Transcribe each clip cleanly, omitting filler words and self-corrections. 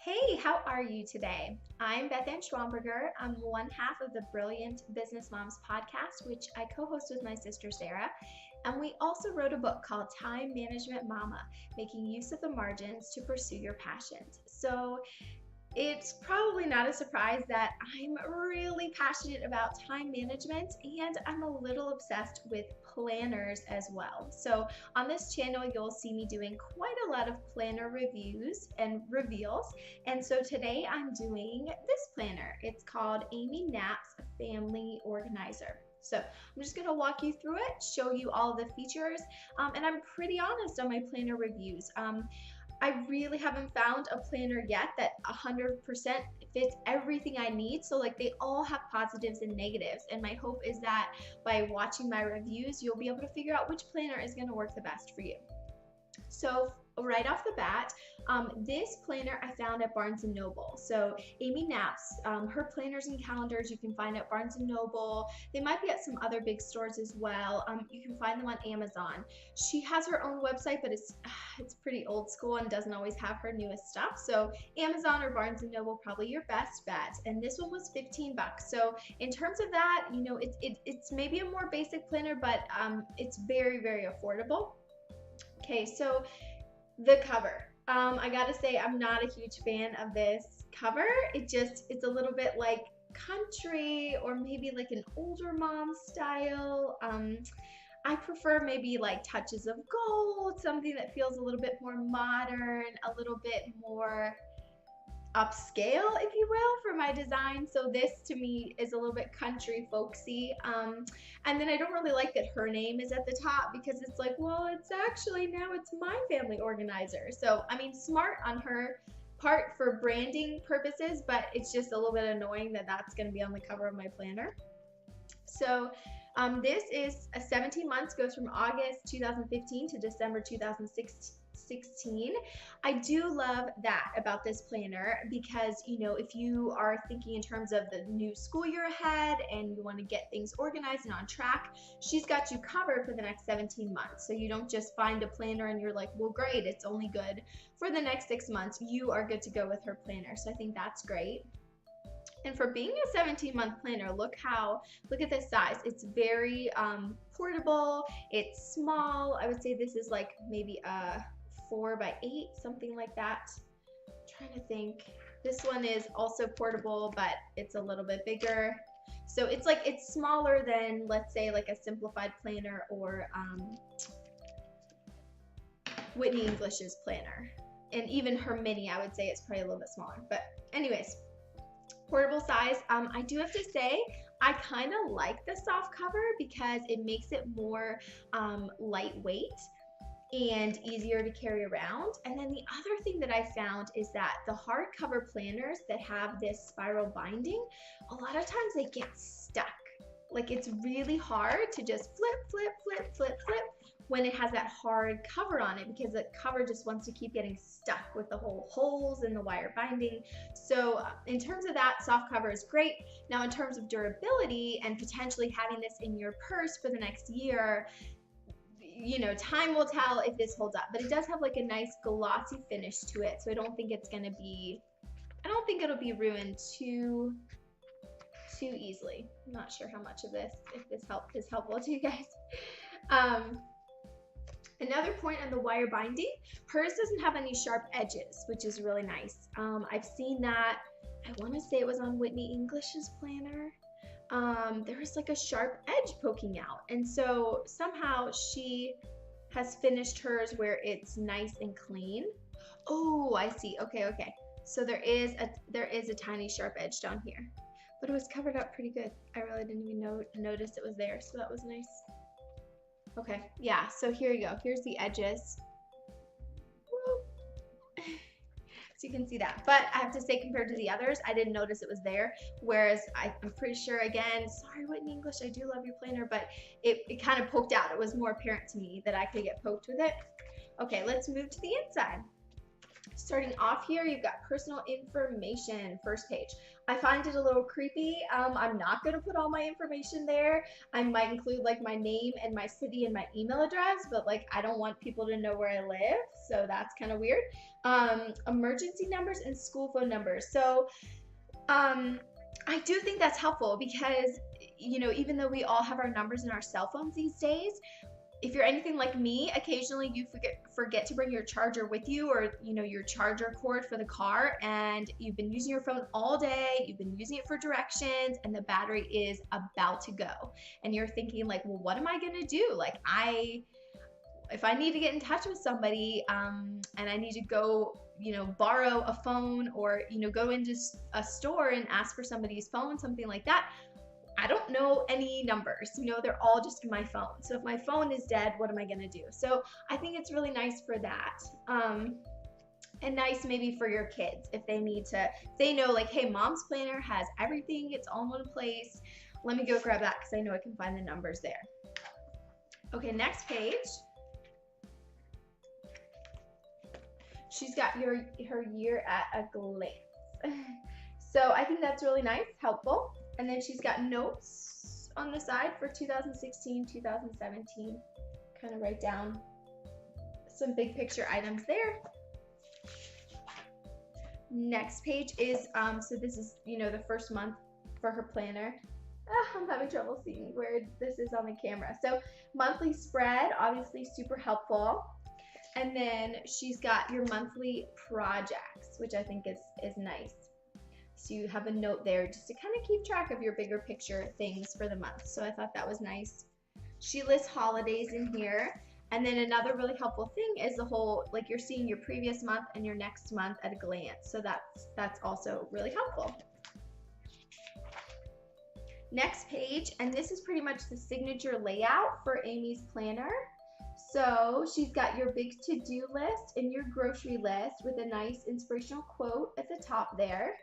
Hey, how are you today? I'm Beth Ann Schwamberger. I'm one half of the Brilliant Business Moms podcast, which I co host with my sister Sarah. And we also wrote a book called Time Management Mama, Making Use of the Margins to Pursue Your Passions. So it's probably not a surprise that I'm really passionate about time management and I'm a little obsessed with planners as well. So, on this channel, you'll see me doing quite a lot of planner reviews and reveals. And so, today I'm doing this planner. It's called Amy Knapp's Family Organizer. So I'm just going to walk you through it, show you all the features, and I'm pretty honest on my planner reviews. I really haven't found a planner yet that 100% fits everything I need. So like they all have positives and negatives. And my hope is that by watching my reviews, you'll be able to figure out which planner is going to work the best for you. So right off the bat, this planner I found at Barnes & Noble. So Amy Knapp's, her planners and calendars you can find at Barnes & Noble. They might be at some other big stores as well. You can find them on Amazon. She has her own website, but it's pretty old school and doesn't always have her newest stuff. So Amazon or Barnes & Noble, probably your best bet. And this one was 15 bucks. So in terms of that, you know, it's maybe a more basic planner, but it's very, very affordable. Okay, so the cover. I gotta say, I'm not a huge fan of this cover. It's a little bit like country or maybe like an older mom style. I prefer maybe like touches of gold, something that feels a little bit more modern, a little bit more upscale, if you will, for my design. So this to me is a little bit country folksy. And then I don't really like that her name is at the top because it's like, well, it's actually now it's my family organizer. So I mean, smart on her part for branding purposes, but it's just a little bit annoying that that's going to be on the cover of my planner. So this is 17 months, goes from August 2015 to December 2016. I do love that about this planner because, you know, if you are thinking in terms of the new school year ahead and you want to get things organized and on track, she's got you covered for the next 17 months. So you don't just find a planner and you're like, well, great, it's only good for the next 6 months. You are good to go with her planner. So I think that's great. And for being a 17-month planner, look at this size. It's very portable. It's small. I would say this is like maybe a 4x8, something like that. I'm trying to think. This one is also portable, but it's a little bit bigger. So it's smaller than, let's say, like a simplified planner or Whitney English's planner. And even her mini, I would say it's probably a little bit smaller. But anyways, portable size. I do have to say, I kind of like the soft cover because it makes it more lightweight and easier to carry around. And then the other thing that I found is that the hardcover planners that have this spiral binding, a lot of times they get stuck. Like it's really hard to just flip when it has that hard cover on it because the cover just wants to keep getting stuck with the whole holes in the wire binding. So in terms of that, soft cover is great. Now in terms of durability and potentially having this in your purse for the next year, you know, time will tell if this holds up, but it does have like a nice glossy finish to it. So I don't think it'll be ruined too easily. I'm not sure how much of this, if this is helpful to you guys. Another point on the wire binding, hers doesn't have any sharp edges, which is really nice. I've seen that, I want to say it was on Whitney English's planner. There was like a sharp edge poking out. And so somehow she has finished hers where it's nice and clean. Oh, I see. Okay. So there is a tiny sharp edge down here, but it was covered up pretty good. I really didn't even notice it was there. So that was nice. Okay, yeah, so here you go. Here's the edges. So you can see that. But I have to say, compared to the others, I didn't notice it was there. Whereas I'm pretty sure, again, sorry, Whitney English, I do love your planner, but it kind of poked out. It was more apparent to me that I could get poked with it. Okay, let's move to the inside. Starting off here, you've got personal information, first page. I find it a little creepy. I'm not going to put all my information there. I might include like my name and my city and my email address, but like I don't want people to know where I live, so that's kind of weird. Emergency numbers and school phone numbers. So I do think that's helpful because, you know, even though we all have our numbers in our cell phones these days, if you're anything like me, occasionally you forget to bring your charger with you, or, you know, your charger cord for the car, and you've been using your phone all day, you've been using it for directions, and the battery is about to go. And you're thinking like, well, what am I gonna do? Like if I need to get in touch with somebody, and I need to go, you know, borrow a phone, or, you know, go into a store and ask for somebody's phone, something like that, I don't know any numbers, you know, they're all just in my phone. So if my phone is dead, what am I gonna do? So I think it's really nice for that. And nice maybe for your kids if they need to, if they know like, hey, mom's planner has everything, it's all in one place. Let me go grab that because I know I can find the numbers there. Okay, next page. She's got her year at a glance. So I think that's really nice, helpful. And then she's got notes on the side for 2016, 2017. Kind of write down some big picture items there. Next page is, so this is, you know, the first month for her planner. I'm having trouble seeing where this is on the camera. So monthly spread, obviously super helpful. And then she's got your monthly projects, which I think is nice. So you have a note there just to kind of keep track of your bigger picture things for the month. So I thought that was nice. She lists holidays in here. And then another really helpful thing is the whole, like you're seeing your previous month and your next month at a glance. So that's also really helpful. Next page, and this is pretty much the signature layout for Amy's planner. So she's got your big to-do list and your grocery list with a nice inspirational quote at the top there.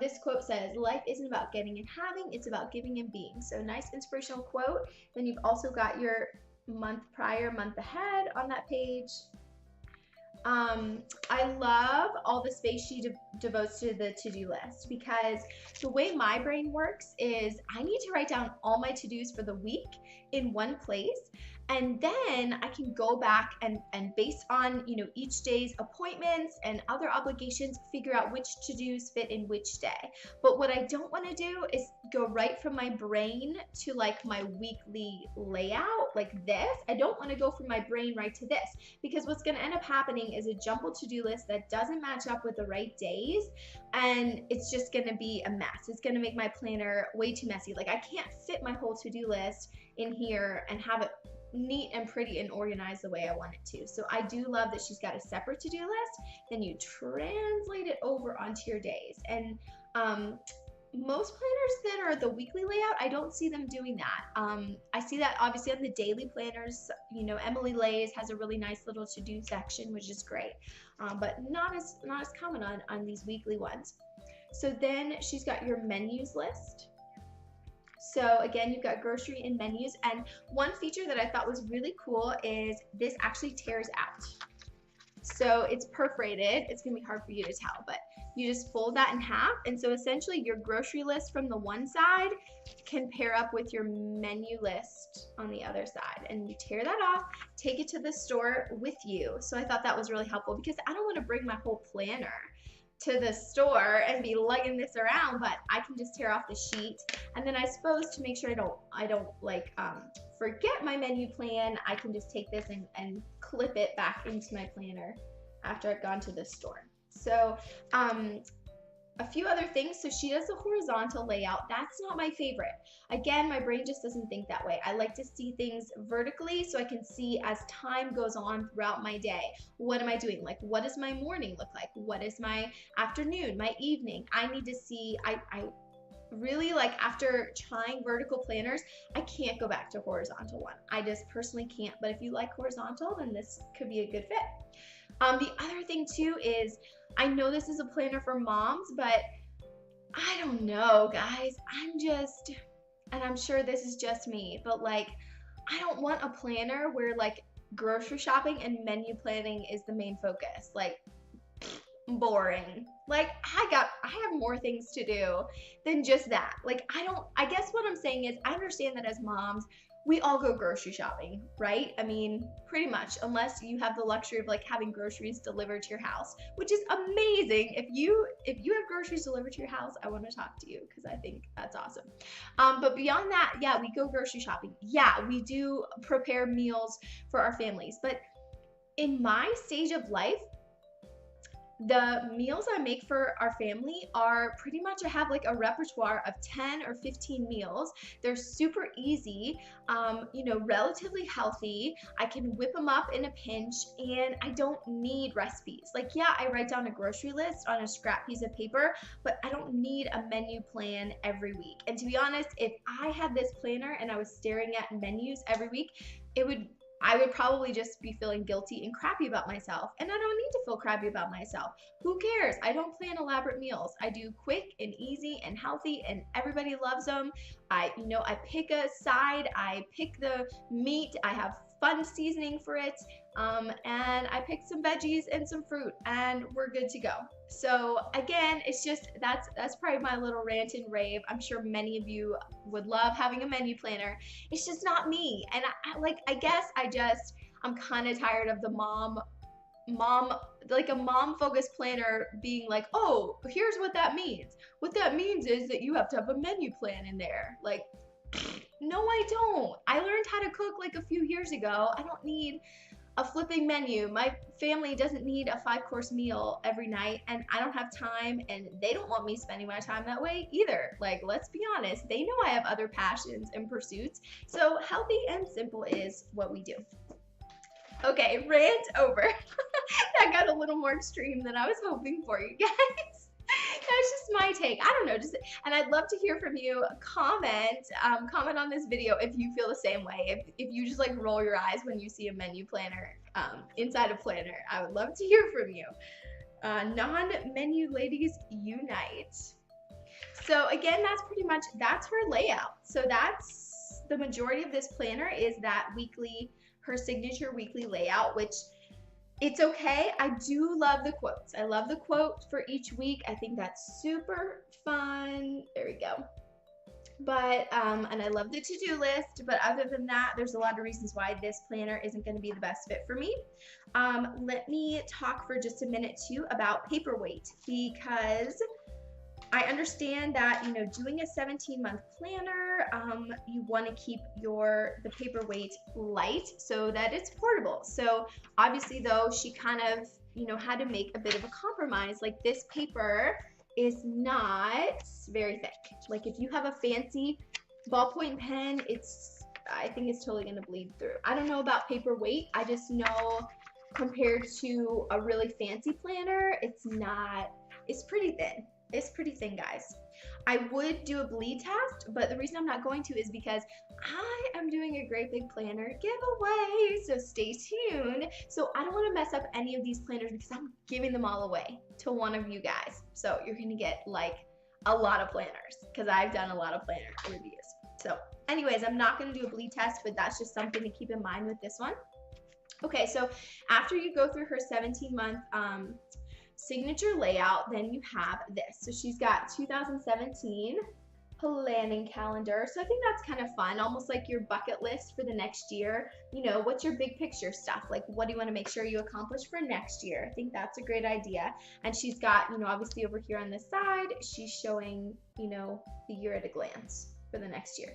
This quote says, life isn't about getting and having, it's about giving and being. So nice inspirational quote. Then you've also got your month prior, month ahead on that page. I love all the space she devotes to the to-do list, because the way my brain works is I need to write down all my to-dos for the week in one place. And then I can go back and based on, you know, each day's appointments and other obligations, figure out which to-dos fit in which day. But what I don't want to do is go right from my brain to like my weekly layout like this. I don't want to go from my brain right to this, because what's going to end up happening is a jumbled to-do list that doesn't match up with the right days, and it's just going to be a mess. It's going to make my planner way too messy. Like I can't fit my whole to-do list in here and have it neat and pretty and organized the way I want it to. So I do love that she's got a separate to-do list, then you translate it over onto your days. And most planners that are the weekly layout, I don't see them doing that. I see that obviously on the daily planners. You know, Emily Lay's has a really nice little to-do section, which is great, but not as common on these weekly ones. So then she's got your menus list. So again, you've got grocery and menus, and one feature that I thought was really cool is this actually tears out. So it's perforated. It's gonna be hard for you to tell, but you just fold that in half, and so essentially your grocery list from the one side can pair up with your menu list on the other side, and you tear that off, take it to the store with you. So I thought that was really helpful, because I don't want to bring my whole planner to the store and be lugging this around, but I can just tear off the sheet. And then I suppose to make sure I don't like forget my menu plan, I can just take this and clip it back into my planner after I've gone to the store. So a few other things. So she does the horizontal layout. That's not my favorite. Again, my brain just doesn't think that way. I like to see things vertically so I can see as time goes on throughout my day. What am I doing? Like, what does my morning look like? What is my afternoon, my evening? I need to see, I really, like, after trying vertical planners, I can't go back to horizontal one. I just personally can't. But if you like horizontal, then this could be a good fit. The other thing too is, I know this is a planner for moms, but I don't know, guys. And I'm sure this is just me, but like, I don't want a planner where like grocery shopping and menu planning is the main focus. Like, boring. Like, I have more things to do than just that. Like, I guess what I'm saying is, I understand that as moms, we all go grocery shopping, right? I mean, pretty much, unless you have the luxury of like having groceries delivered to your house, which is amazing. If you have groceries delivered to your house, I want to talk to you because I think that's awesome. But beyond that, yeah, we go grocery shopping. Yeah, we do prepare meals for our families. But in my stage of life, the meals I make for our family are pretty much, I have like a repertoire of 10 or 15 meals. They're super easy, relatively healthy. I can whip them up in a pinch, and I don't need recipes. Like, yeah, I write down a grocery list on a scrap piece of paper, but I don't need a menu plan every week. And to be honest, if I had this planner and I was staring at menus every week, I would probably just be feeling guilty and crappy about myself. And I don't need to feel crappy about myself. Who cares? I don't plan elaborate meals. I do quick and easy and healthy, and everybody loves them. I pick a side, I pick the meat, I have fun seasoning for it, and I pick some veggies and some fruit, and we're good to go. So again, it's just, that's probably my little rant and rave. I'm sure many of you would love having a menu planner. It's just not me. And I'm kind of tired of the like a mom focused planner being like, oh, here's what that means. What that means is that you have to have a menu plan in there. Like, no, I don't. I learned how to cook like a few years ago. I don't need a flipping menu. My family doesn't need a 5-course meal every night, and I don't have time, and they don't want me spending my time that way either. Like, let's be honest, they know I have other passions and pursuits. So healthy and simple is what we do. Okay, rant over. That got a little more extreme than I was hoping for, you guys. That's just my take. I don't know, and I'd love to hear from you. Comment on this video if you feel the same way. If you just like roll your eyes when you see a menu planner inside a planner, I would love to hear from you. Non-menu ladies unite. So again, that's her layout. So that's the majority of this planner, is that her signature weekly layout, which, it's okay. I do love the quotes. I love the quote for each week. I think that's super fun. There we go. But, and I love the to-do list, but other than that, there's a lot of reasons why this planner isn't going to be the best fit for me. Let me talk for just a minute too about paperweight, because I understand that, doing a 17-month planner, you want to keep the paperweight light so that it's portable. So obviously though, she kind of, had to make a bit of a compromise. Like, this paper is not very thick. Like, if you have a fancy ballpoint pen, I think it's totally going to bleed through. I don't know about paperweight. I just know compared to a really fancy planner, it's pretty thin. It's pretty thin, guys. I would do a bleed test, but the reason I'm not going to is because I am doing a great big planner giveaway, so stay tuned. So I don't want to mess up any of these planners because I'm giving them all away to one of you guys. So you're going to get like a lot of planners because I've done a lot of planner reviews. So anyways, I'm not going to do a bleed test, but that's just something to keep in mind with this one. Okay, so after you go through her 17-month signature layout, then you have this. So she's got 2017 planning calendar. So I think that's kind of fun, almost like your bucket list for the next year. What's your big picture stuff? Like, what do you want to make sure you accomplish for next year? I think that's a great idea. And she's got, obviously over here on this side, she's showing, the year at a glance for the next year.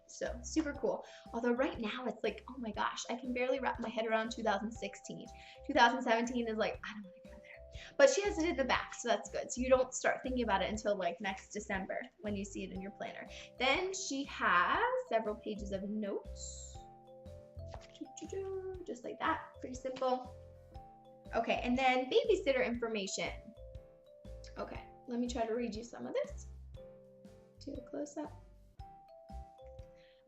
So super cool. Although right now it's like, oh my gosh, I can barely wrap my head around 2016. 2017 is like, I don't want to go there. But she has it in the back, so that's good. So you don't start thinking about it until like next December when you see it in your planner. Then she has several pages of notes. Just like that, pretty simple. Okay, and then babysitter information. Okay, let me try to read you some of this. Do a close up.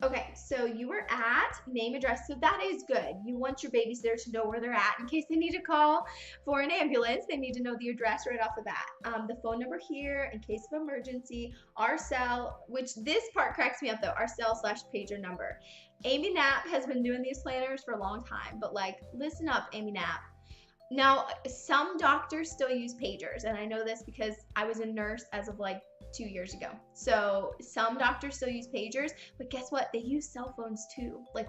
Okay, so you were at name, address, so that is good. You want your babysitter to know where they're at in case they need to call for an ambulance. They need to know the address right off the bat. The phone number here in case of emergency, our cell, which this part cracks me up though, our cell/pager number. Amy Knapp has been doing these planners for a long time, but like, listen up, Amy Knapp. Now, some doctors still use pagers, and I know this because I was a nurse as of like 2 years ago. So some doctors still use pagers, but guess what? They use cell phones too. Like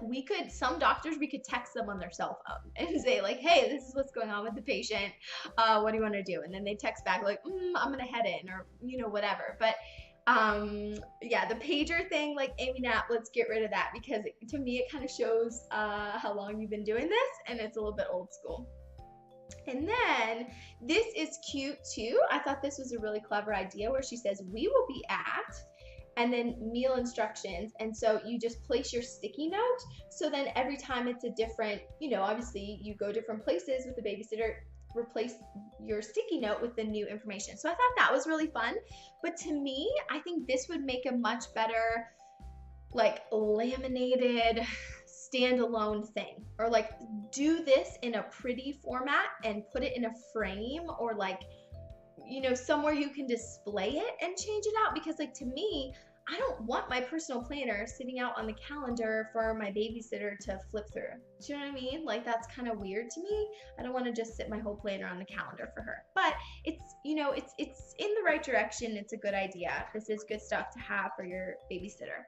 some doctors, we could text them on their cell phone and say like, hey, this is what's going on with the patient. What do you want to do? And then they text back like, I'm gonna head in, or whatever. But yeah, the pager thing, like Amy Knapp, let's get rid of that, because to me it kind of shows how long you've been doing this, and it's a little bit old school. And then this is cute too. I thought this was a really clever idea, where she says, we will be at, and then meal instructions. And so you just place your sticky note. So then every time it's a different, obviously you go different places with the babysitter, replace your sticky note with the new information. So I thought that was really fun. But to me, I think this would make a much better, like, laminated standalone thing, or like do this in a pretty format and put it in a frame, or like somewhere you can display it and change it out. Because like, to me, I don't want my personal planner sitting out on the calendar for my babysitter to flip through. Do you know what I mean? Like, that's kind of weird to me. I don't want to just sit my whole planner on the calendar for her. But it's it's in the right direction. It's a good idea. This is good stuff to have for your babysitter.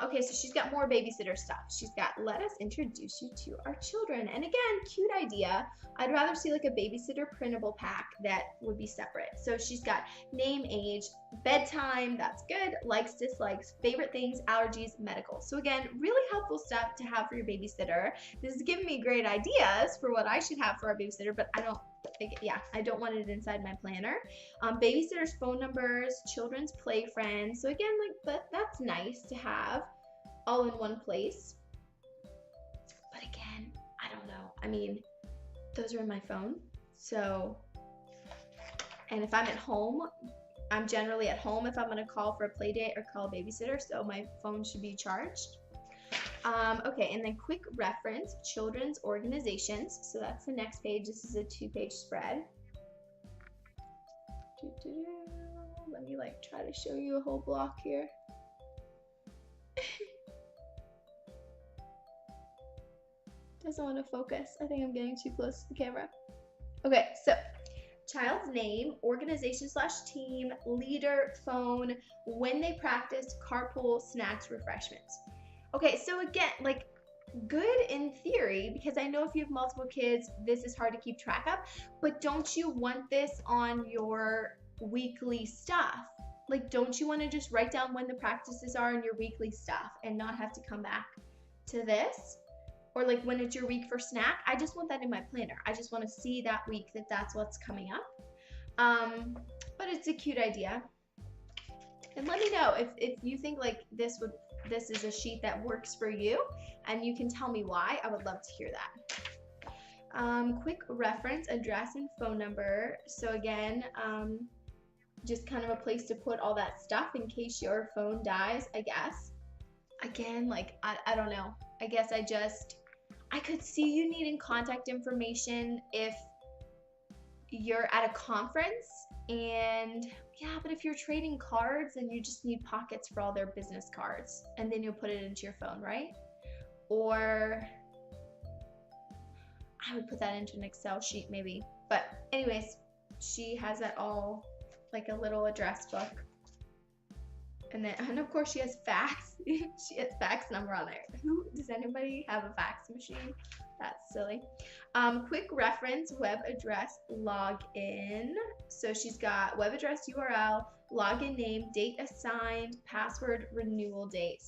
Okay, so she's got more babysitter stuff. She's got, let us introduce you to our children. And again, cute idea. I'd rather see like a babysitter printable pack that would be separate. So she's got name, age, bedtime, that's good, likes, dislikes, favorite things, allergies, medical. So again, really helpful stuff to have for your babysitter. This is giving me great ideas for what I should have for our babysitter, but I don't want it inside my planner. Babysitter's phone numbers, children's play friends. So again, like, that's nice to have all in one place. But again, I don't know. I mean, those are in my phone. So, and if I'm at home, I'm generally at home if I'm going to call for a play date or call a babysitter. So my phone should be charged. Okay, and then quick reference, children's organizations. So that's the next page. This is a 2-page spread. Let me like try to show you a whole block here. Doesn't want to focus. I think I'm getting too close to the camera. Okay, so child's name, organization/team, leader, phone, when they practice, carpool, snacks, refreshments. Okay, so again, like, good in theory, because I know if you have multiple kids, this is hard to keep track of, but don't you want this on your weekly stuff? Like, don't you want to just write down when the practices are in your weekly stuff and not have to come back to this? Or like when it's your week for snack, I just want that in my planner. I just want to see that week that that's what's coming up. But it's a cute idea. And let me know if you think like this is a sheet that works for you, and you can tell me why. I would love to hear that. Quick reference, address and phone number. So again, just kind of a place to put all that stuff in case your phone dies, I guess. Again, like, I don't know. I guess I could see you needing contact information if you're at a conference, and yeah, but if you're trading cards and you just need pockets for all their business cards, and then you'll put it into your phone, right? Or I would put that into an Excel sheet maybe. But anyways, she has that all like a little address book. And of course she has fax. She has fax number on there. Does anybody have a fax machine? That's silly. Quick reference, web address, login. So she's got web address, URL, login name, date assigned, password, renewal date.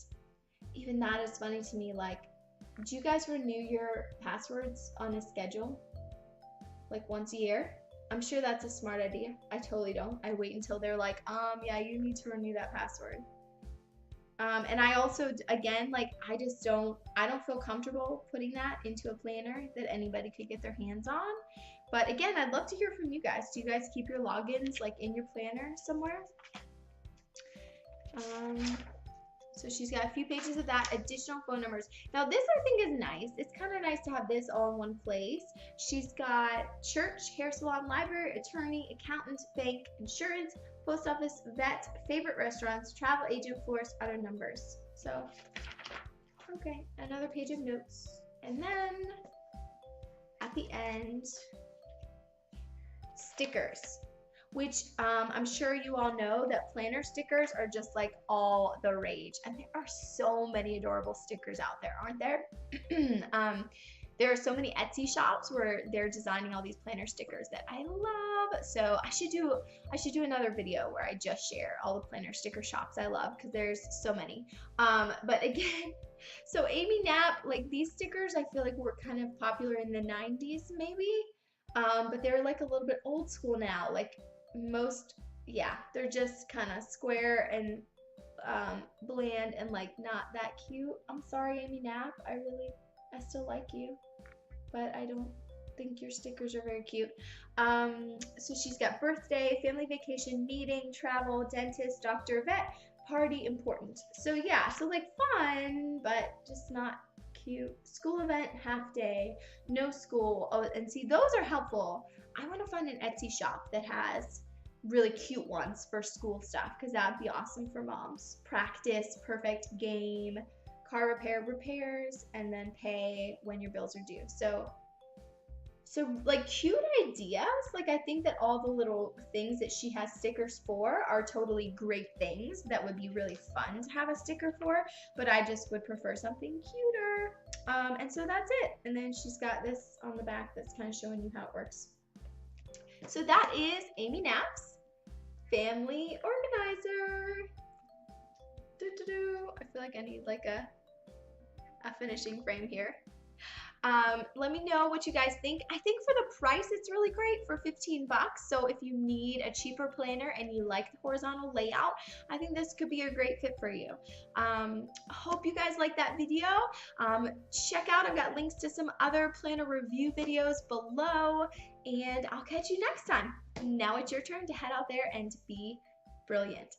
Even that is funny to me. Like, do you guys renew your passwords on a schedule? Like once a year? I'm sure that's a smart idea. I totally don't. I wait until they're like, yeah, you need to renew that password. And I also, again, like, I don't feel comfortable putting that into a planner that anybody could get their hands on. But again, I'd love to hear from you guys. Do you guys keep your logins like in your planner somewhere? So she's got a few pages of that, additional phone numbers. Now this I think is nice. It's kind of nice to have this all in one place. She's got church, hair salon, library, attorney, accountant, bank, insurance, post office, vet, favorite restaurants, travel agent, florist, other numbers. So, okay, another page of notes. And then at the end, stickers, which I'm sure you all know that planner stickers are just like all the rage. And there are so many adorable stickers out there, aren't there? There are so many Etsy shops where they're designing all these planner stickers that I love. So I should do another video where I just share all the planner sticker shops I love, because there's so many. But again, so Amy Knapp, like these stickers I feel like were kind of popular in the 90s maybe. But they're like a little bit old school now. Like yeah, they're just kind of square and bland and like not that cute. I'm sorry, Amy Knapp. I still like you, but I don't think your stickers are very cute. So she's got birthday, family vacation, meeting, travel, dentist, doctor, vet, party, important. So yeah, so like fun, but just not cute. School event, half day, no school. Oh, and see, those are helpful. I want to find an Etsy shop that has really cute ones for school stuff, because that would be awesome for moms. Practice, perfect, game, car repair, repairs, and then pay when your bills are due. So like cute ideas. Like I think that all the little things that she has stickers for are totally great things that would be really fun to have a sticker for, but I just would prefer something cuter. And so that's it. And then she's got this on the back that's kind of showing you how it works. So that is Amy Knapp's Family Organizer. I feel like I need like a finishing frame here. Let me know what you guys think. I think for the price, it's really great for 15 bucks. So if you need a cheaper planner and you like the horizontal layout, I think this could be a great fit for you. Hope you guys like that video. Check out, I've got links to some other planner review videos below, and I'll catch you next time. Now it's your turn to head out there and be brilliant.